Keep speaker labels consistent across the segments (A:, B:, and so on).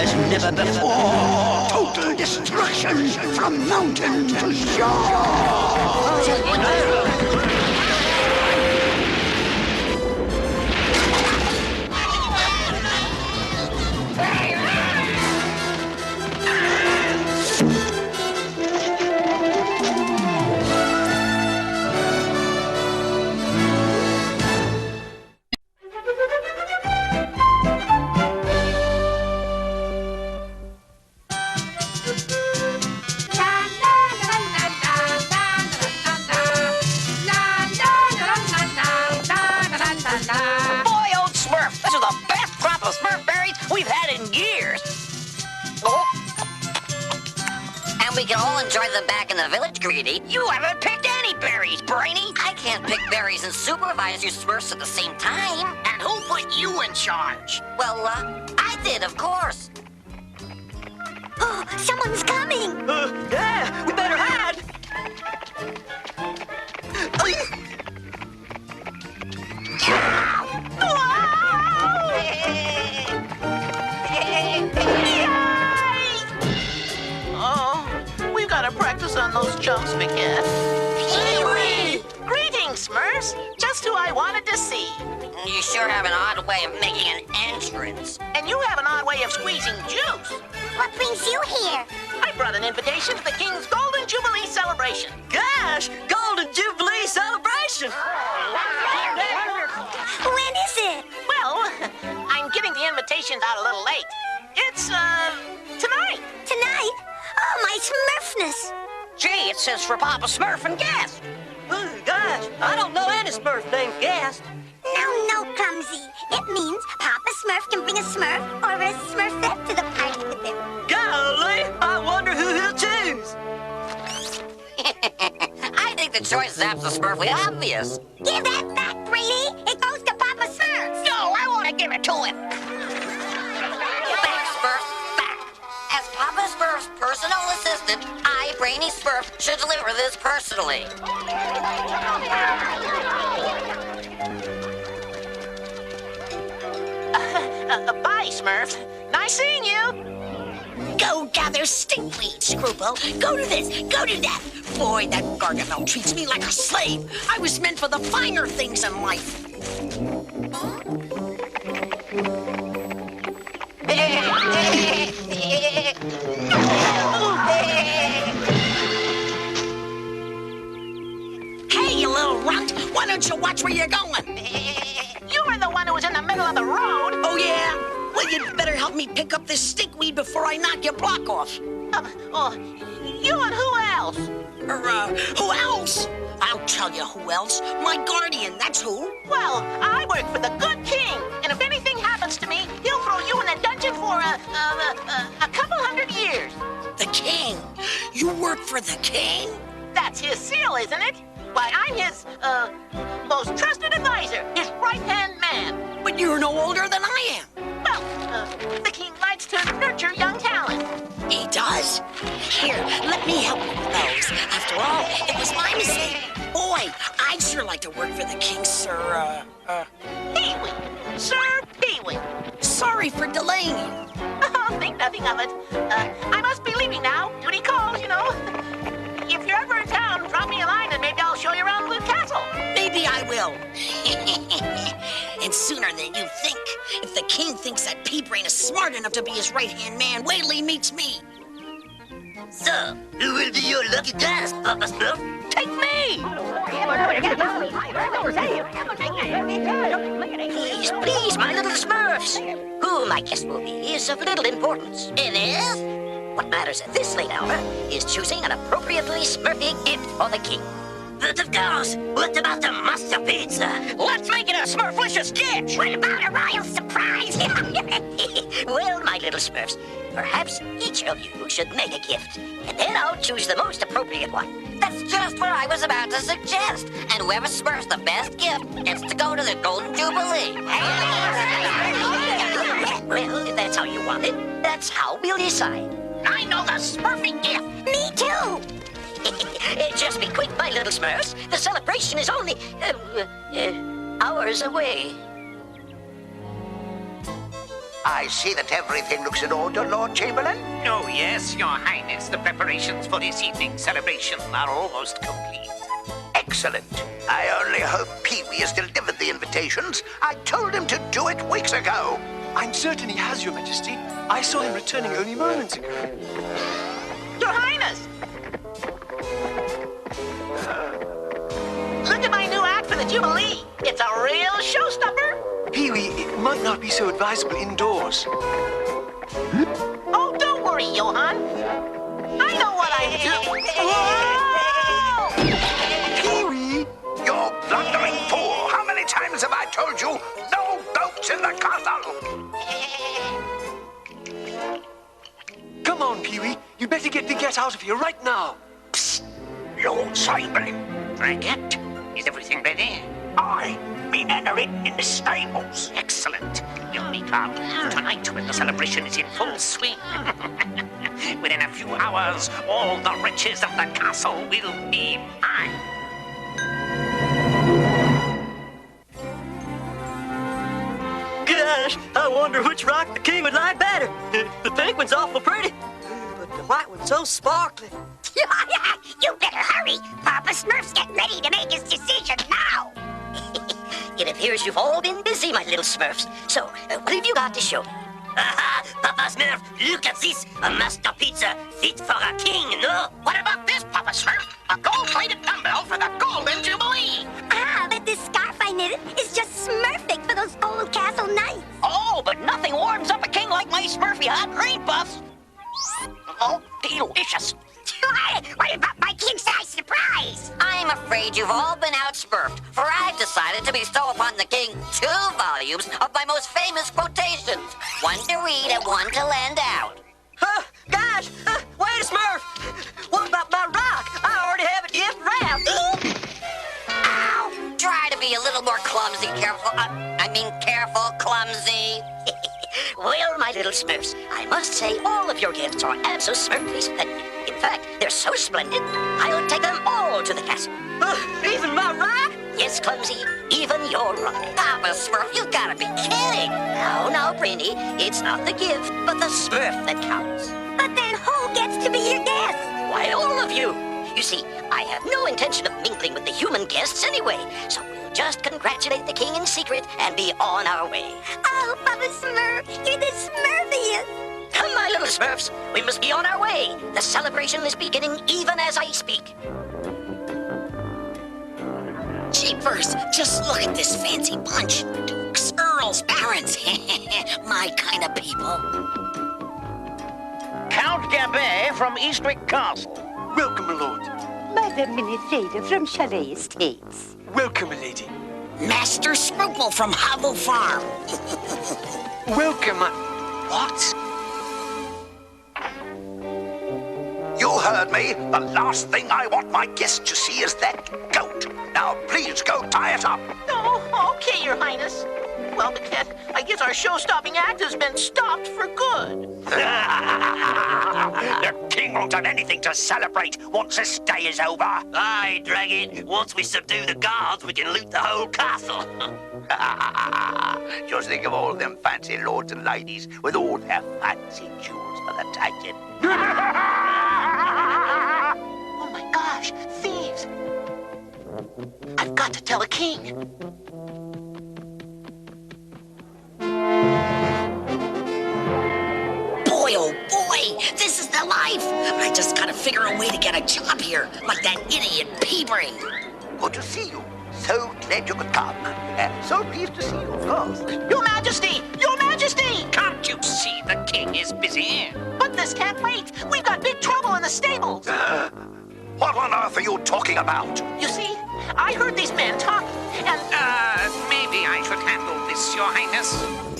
A: as never before. Total destruction from mountain to shore.
B: We can all enjoy them back in the village, Greedy. You haven't picked any berries, Brainy. I can't pick berries and supervise you Smurfs at the same time.
C: And who put you in charge?
B: Well, I did, of course.
D: Oh, someone's coming.
A: Yeah, we better hide.
C: Gotta practice on those jumps, Spaghetti.
B: Peewit!
C: Greetings, Smurfs. Just who I wanted to see.
B: You sure have an odd way of making an entrance.
C: And you have an odd way of squeezing juice.
D: What brings you here?
C: I brought an invitation to the King's Golden Jubilee celebration.
A: Gosh, Golden Jubilee celebration!
D: When is it?
C: Well, I'm getting the invitations out a little late. It's, tonight.
D: Tonight? Oh, my Smurfness!
B: Gee, it says for Papa Smurf and Guest.
A: Oh, gosh, I don't know any Smurf named Guest.
D: No, Clumsy. It means Papa Smurf can bring a Smurf or a Smurfette to the party with him.
A: Golly, I wonder who he'll choose.
B: I think the choice is absolutely obvious.
D: Give that back, Brady! It goes to Papa Smurf!
C: No, I want to give it to him.
B: Back, Smurf, back. As Papa Smurf's personal assistant, I, Brainy Smurf, should deliver this personally.
C: Bye, Smurf. Nice seeing you.
E: Go gather stinkweed, Scruple. Go to this, go to that. Boy, that Gargamel treats me like a slave. I was meant for the finer things in life. Hey, you little runt. Why don't you watch where you're going?
C: You were the one who was in the middle of the road.
E: Oh, yeah? Well, you'd better help me pick up this stinkweed before I knock your block off.
C: You and who else?
E: Who else? I'll tell you who else. My guardian, that's who.
C: Well, I work for the good king, and if anything happens to me, he'll throw you in a dungeon for a couple 100 years.
E: The king? You work for the king?
C: That's his seal, isn't it? Why, I'm his, most trusted advisor, his right-hand man.
E: But you're no older than I am.
C: Well, the king likes to nurture young talent.
E: He does? Here, let me help you with those. After all, it was my mistake. Boy, I'd sure like to work for the king, Sir,
C: Peewit. Sir Peewit.
E: Sorry for delaying you.
C: Oh, think nothing of it. I must be leaving now. Duty calls, you know. If you're ever in town, drop me a line and maybe I'll show you around the castle.
E: Maybe I will. And sooner than you think. If the king thinks that Pea-Brain is smart enough to be his right-hand man, wait till he meets me.
B: So, who will be your lucky task, Papa Smurf? Take me! Please, my little Smurfs. Who my guest will be is of little importance. It is? What matters at this late hour is choosing an appropriately Smurfy gift for the king. But of course, what about the monster pizza? Let's make it a Smurflicious dish! What about a royal surprise? Well, my little Smurfs, perhaps each of you should make a gift, and then I'll choose the most appropriate one. That's just what I was about to suggest. And whoever Smurfs the best gift gets to go to the Golden Jubilee. Well, if that's how you want it, that's how we'll decide.
C: I know the Smurfy gift.
D: Me too.
B: Just be quick, my little Smurfs. The celebration is only hours away.
F: I see that everything looks in order, Lord Chamberlain.
C: Oh, yes, Your Highness. The preparations for this evening's celebration are almost complete.
F: Excellent. I only hope Peewit has delivered the invitations. I told him to do it weeks ago.
G: I'm certain he has, Your Majesty. I saw him returning only moments ago.
C: Your Highness! Look at my new act for the Jubilee. It's a real showstopper.
G: Peewit, it might not be so advisable indoors.
C: Oh, don't worry, Johann. I know what I do.
G: Peewit!
F: You blundering fool! How many times have I told you, no goats in the castle?
G: Come on, Peewit. You'd better get out of here right now.
F: Psst! Lord Chamberlain.
C: Draggett, is everything ready?
F: I mean enter it in the stables.
C: Excellent. You'll meet up tonight when the celebration is in full swing. Within a few hours, all the riches of the castle will be mine.
A: Gosh, I wonder which rock the king would like better. The pink one's awful pretty, but the white one's so sparkly.
D: You better hurry. Papa Smurf's getting ready to make his decision now.
B: It appears you've all been busy, my little Smurfs. So, what have you got to show me?
H: Papa Smurf, look at this. A masterpiece fit for a king, no?
C: What about this, Papa Smurf? A gold-plated dumbbell for the Golden Jubilee.
D: Ah, but this scarf I knitted is just Smurfic for those old castle nights.
B: Oh, but nothing warms up a king like my Smurfy hot cream puffs. Oh, delicious.
D: What about my king-size surprise?
B: I'm afraid you've all been outsmurfed, for I've decided to bestow upon the king 2 volumes of my most famous quotations. One to read and one to lend out. Guys, wait a Smurf! What about my rock? I already have it gift wrapped. Ow! Try to be a little more clumsy, careful, clumsy. Well, my little Smurfs, I must say all of your gifts are absolutely splendid. In fact, they're so splendid, I'll take them all to the castle. Even my rock? Yes, Clumsy, even your rock. Papa Smurf, you've got to be kidding. No, Brindy, it's not the gift, but the Smurf that counts.
D: But then who gets to be your guest?
B: Why, all of you. You see, I have no intention of mingling with the human guests anyway, so we'll just congratulate the king in secret and be on our way.
D: Oh, Papa Smurf, you're the Smurfiest.
B: Come, my little Smurfs, we must be on our way. The celebration is beginning even as I speak.
E: Jeepers, just look at this fancy bunch. Dukes, earls, barons. My kind of people.
C: Count Gambet from Eastwick Castle.
G: Welcome, my lord.
I: Madame Minifreda from Chalet Estates.
G: Welcome, my lady.
E: Master Scruple from Hovel Farm.
G: Welcome, What?
F: You heard me. The last thing I want my guests to see is that goat. Now, please go tie it up.
C: Oh, okay, Your Highness. Well, I guess our show-stopping act has been stopped for good.
F: The king won't have anything to celebrate once this day is over.
H: Aye, Dragon. Once we subdue the guards, we can loot the whole castle.
F: Just think of all them fancy lords and ladies with all their fancy jewels for the taking.
C: Oh my gosh, thieves! I've got to tell the king.
E: Boy, oh boy, this is the life. I just gotta figure a way to get a job here, like that idiot Peewit.
F: Good to see you. So glad you could come. So pleased to see you, of course.
C: Your Majesty! Your Majesty!
H: Can't you see the king is busy?
C: But this can't wait. We've got big trouble in the stables.
F: What on earth are you talking about?
C: You see, I heard these men talking, and...
H: Maybe I should handle this, Your Highness.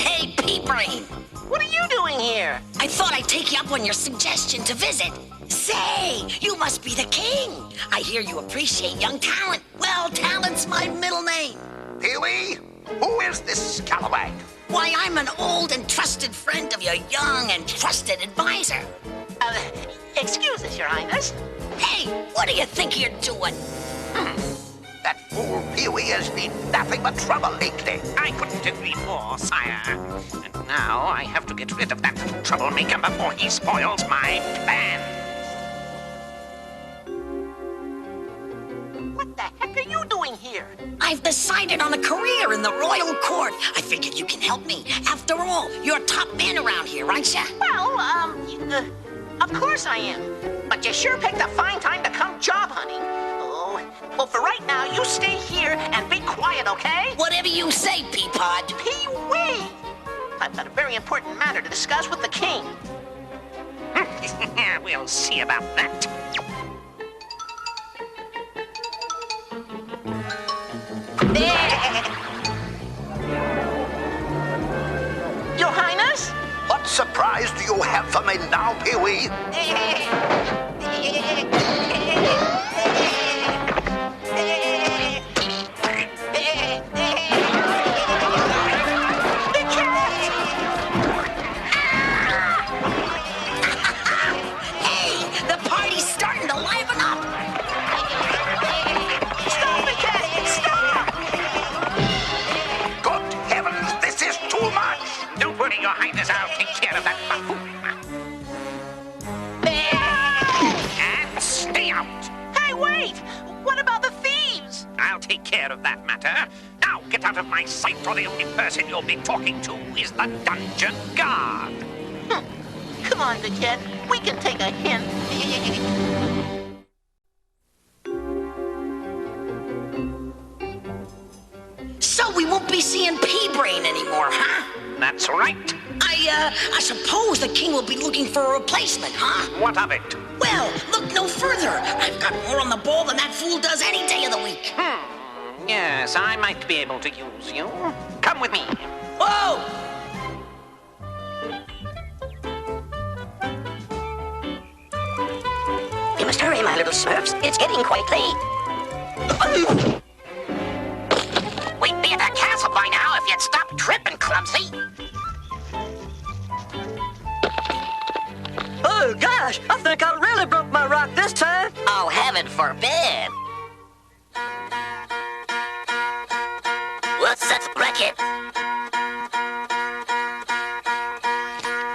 E: Hey, Peewit.
C: What are you doing here?
E: I thought I'd take you up on your suggestion to visit. Say, you must be the king. I hear you appreciate young talent. Well, talent's my middle name.
F: Peewit, who is this scalawag?
E: Why, I'm an old and trusted friend of your young and trusted advisor.
C: Excuse us, Your Highness.
E: Hey, what do you think you're doing?
F: That fool Peewit has been nothing but trouble lately.
C: I couldn't agree more, sire. And now I have to get rid of that troublemaker before he spoils my plan.
E: What the heck are you doing here? I've decided on a career in the royal court. I figured you can help me. After all, you're top man around here, aren't you?
J: Well, of course I am. But you sure picked a fine time to come job hunting. Oh, well, for right now, you stay here and be quiet, okay?
E: Whatever you say, Peapod.
J: Peewit! I've got a very important matter to discuss with the king.
C: We'll see about that.
J: Your Highness?
F: What surprise do you have for me now, Peewit?
C: Your Highness, I'll take care of that buffoon. And stay out.
J: Hey, wait! What about the thieves?
C: I'll take care of that matter. Now get out of my sight, or the only person you'll be talking to is the dungeon guard.
J: Come on, the kid. We can take a hint.
E: So we won't be seeing Pea-Brain anymore, huh?
C: That's right.
E: I suppose the king will be looking for a replacement, huh?
C: What of it?
E: Well, look no further. I've got more on the ball than that fool does any day of the week.
C: Yes, I might be able to use you. Come with me.
E: Whoa!
B: You must hurry, my little Smurfs. It's getting quite late.
C: We'd be at the castle by now if you'd stop tripping, clumsy.
A: Oh, gosh, I think I really broke my rock this time.
B: Oh, heaven forbid.
H: What's that racket?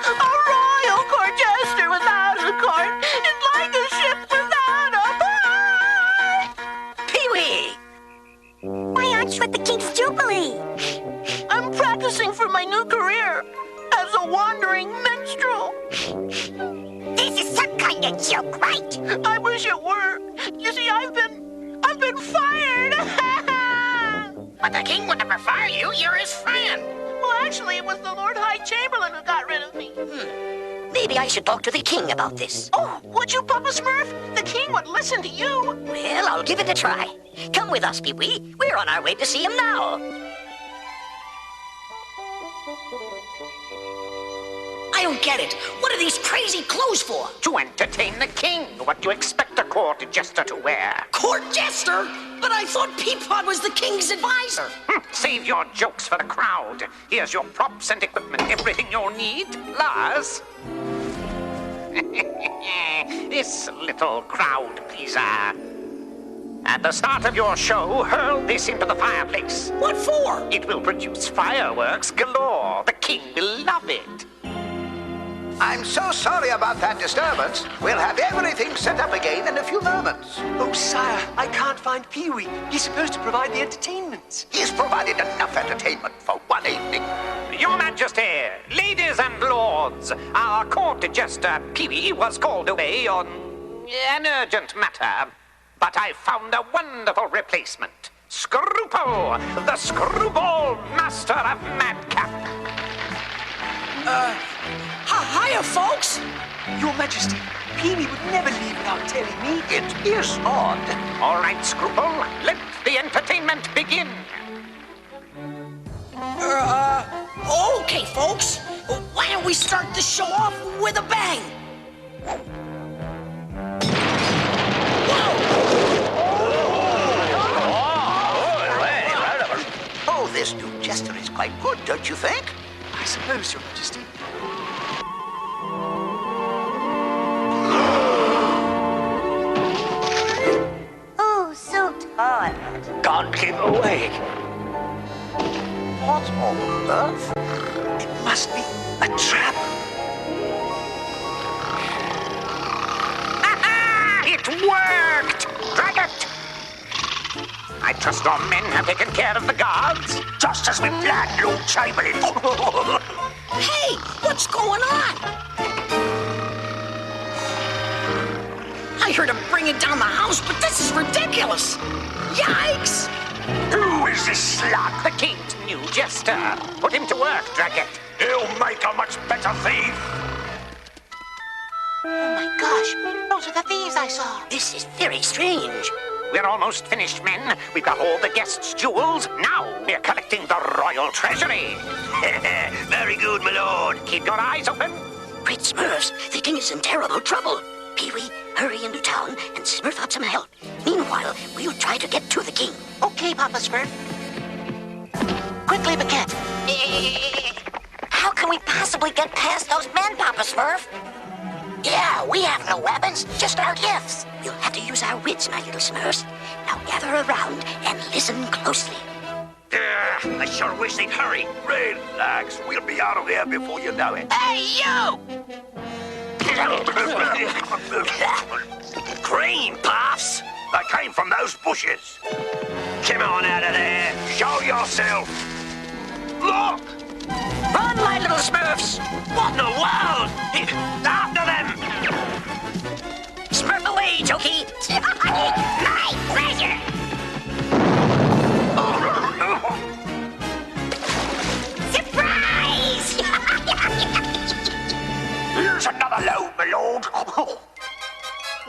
J: A royal court jester without a court is like a ship without a port.
B: Peewit!
D: Why aren't you at the King's Jubilee?
J: I'm practicing for my new career as a wandering minstrel.
D: This is some kind of joke, right?
J: I wish it were. You see, I've been fired.
C: But the king would never fire you. You're his friend.
J: Well, actually, it was the Lord High Chamberlain who got rid of me.
B: Maybe I should talk to the king about this.
J: Oh, would you, Papa Smurf? The king would listen to you.
B: Well, I'll give it a try. Come with us, Peewit. We're on our way to see him now.
E: I don't get it. What are these crazy clothes for?
C: To entertain the king. What do you expect a court jester to wear?
E: Court jester? But I thought Peapod was the king's advisor.
C: Save your jokes for the crowd. Here's your props and equipment, everything you'll need. Plus... this little crowd pleaser. At the start of your show, hurl this into the fireplace.
E: What for?
C: It will produce fireworks galore. The king will love it.
F: I'm so sorry about that disturbance. We'll have everything set up again in a few moments.
G: Oh, sire, I can't find Peewit. He's supposed to provide the entertainment.
F: He's provided enough entertainment for one evening.
C: Your Majesty, ladies and lords, our court jester Peewit was called away on an urgent matter. But I found a wonderful replacement. Scruple, the screwball master of madcap.
E: Hiya, folks.
G: Your Majesty, Peewit would never leave without telling me.
F: It is odd.
C: All right, Scruple, let the entertainment begin.
E: Okay, folks. Why don't we start the show off with a bang?
F: Oh, this new jester is quite good, don't you think?
G: I suppose, Your Majesty.
D: Oh, so tired.
G: away.
F: What on earth? It must be a trap.
C: It worked! Drag it! I trust our men have taken care of the guards.
F: Just as we planned, Lord Chamberlain.
E: Hey, what's going on? I heard him bringing down the house, but this is ridiculous. Yikes!
F: Who is this slut?
C: The king's new jester. Put him to work, Draggett.
F: He'll make a much better thief.
J: Oh my gosh, those are the thieves I saw.
B: This is very strange.
C: We're almost finished, men. We've got all the guests' jewels. Now we're collecting the royal treasury.
H: Very good, my lord.
C: Keep your eyes open.
B: Great Smurfs, the king is in terrible trouble. Peewit, hurry into town and smurf up some help. Meanwhile, we'll try to get to the king.
J: Okay, Papa Smurf. Quickly, Paquette.
B: How can we possibly get past those men, Papa Smurf? Yeah, we have no weapons, just our gifts. We'll have to use our wits, my little Smurfs. Now gather around and listen closely.
H: I sure wish they'd hurry.
F: Relax, we'll be out of here before you know it.
E: Hey, you!
H: Green, Pops.
F: They came from those bushes.
H: Come on out of there.
F: Show yourself. Look!
B: Run, my little Smurfs!
H: What in the world? After them!
B: Smurf away, Jokey! My pleasure! Surprise!
F: Here's another load, my lord.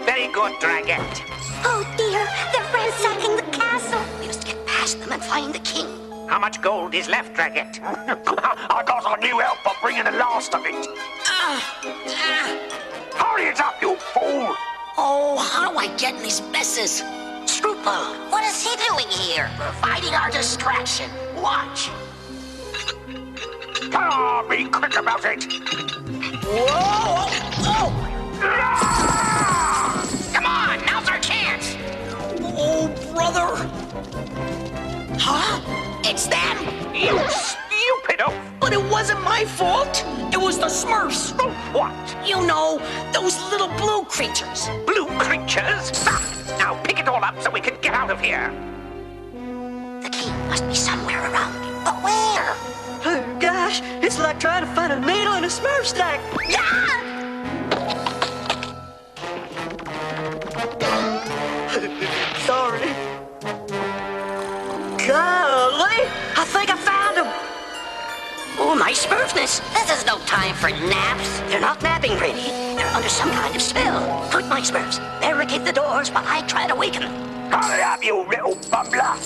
C: Very good, Draggett.
D: Oh dear, they're ransacking the castle.
B: We must get past them and find the king.
C: How much gold is left, Draggett?
F: I got a new help for bringing the last of it. Hurry it up, you fool!
E: Oh, how do I get in these messes?
B: Scruple, what is he doing here? Providing our distraction. Watch.
F: Come on, be quick about it.
E: Whoa! Oh!
B: Come on, now's our chance.
E: Oh, brother! Huh? It's them!
C: You stupid oaf!
E: But it wasn't my fault! It was the Smurfs!
C: What?
E: You know, those little blue creatures!
C: Blue creatures? Now pick it all up so we can get out of here.
B: The king must be somewhere around. But where?
A: Oh, gosh, it's like trying to find a needle in a Smurf stack.
B: Yeah!
A: Sorry. Golly, I think I found him.
B: Oh, my Smurfness! This is no time for naps. They're not napping, Brady. They're under some kind of spell. Quick, my Smurfs, barricade the doors while I try to waken them.
F: Hurry up, you little bumbler.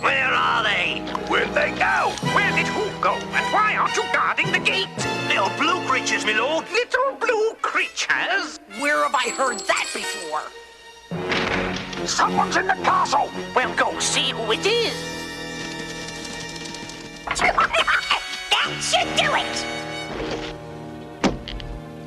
H: Where are they?
F: Where'd they go?
C: Where did who go? And why aren't you guarding the gate?
H: Little blue creatures, my lord.
C: Little blue creatures?
E: Where have I heard that before?
F: Someone's in the castle.
C: Well, go see who it is.
B: That should do it!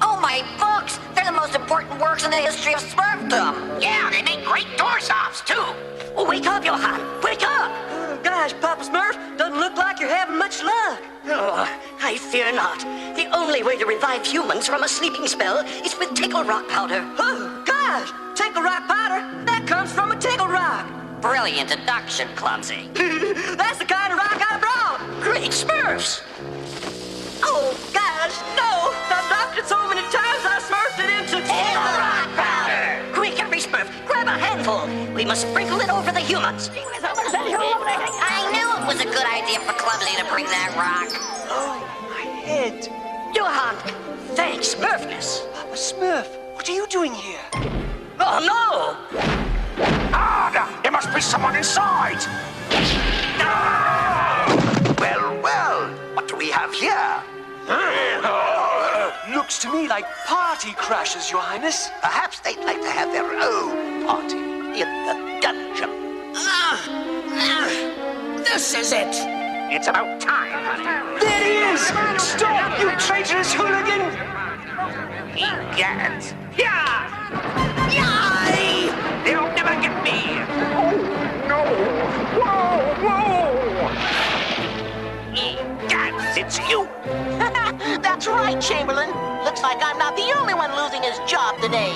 B: Oh, my books! They're the most important works in the history of Smurfdom. Yeah, they make great doorstops, too. Well, wake up, Johann. Wake up!
A: Oh, gosh, Papa Smurf, doesn't look like you're having much luck.
B: Oh, I fear not. The only way to revive humans from a sleeping spell is with tickle rock powder.
A: Oh, gosh, tickle rock powder? That comes from a tickle rock.
B: Brilliant deduction, Clumsy.
A: That's the kind of rock I brought.
B: Great Smurfs!
A: Oh, gosh, no. I've dropped it so many times I smurfed it into
B: Tickle rock powder! Quick, every Smurf, grab a handful. We must sprinkle it over the humans. I knew it was a good idea for Clumsy to bring that rock.
G: Oh, my head.
B: Johann, thanks, Smurfness.
G: Papa Smurf, what are you doing here?
B: Oh, no!
F: Harder! There must be someone inside. Well, well, what do we have here?
G: Looks to me like party crashers, Your Highness.
F: Perhaps they'd like to have their own party in the dungeon.
E: This is it!
C: It's about time, honey.
G: There he is! Stop, you traitorous hooligan!
C: Yes. Yeah!
E: Yay!
C: They'll never get me.
F: Oh, no.
J: right, Chamberlain. Looks like I'm not the only one losing his job today.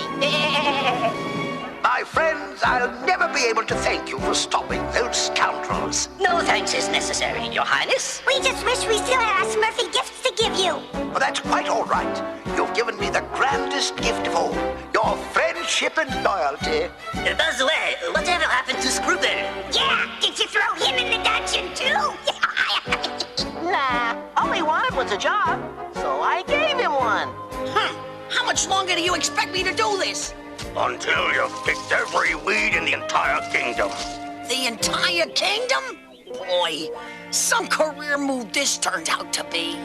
F: My friends, I'll never be able to thank you for stopping those scoundrels.
B: No thanks is necessary, Your Highness.
D: We just wish we still had our Smurfy gifts to give you.
F: Well, that's quite all right. You've given me the grandest gift of all, your friendship and loyalty.
H: By the way, whatever happened to Scrubble?
D: Yeah, did you throw him in the dungeon too?
J: Nah, all he wanted was a job, so I gave him one.
E: How much longer do you expect me to do this?
F: Until you've picked every weed in the entire kingdom.
E: The entire kingdom? Boy, some career move this turned out to be.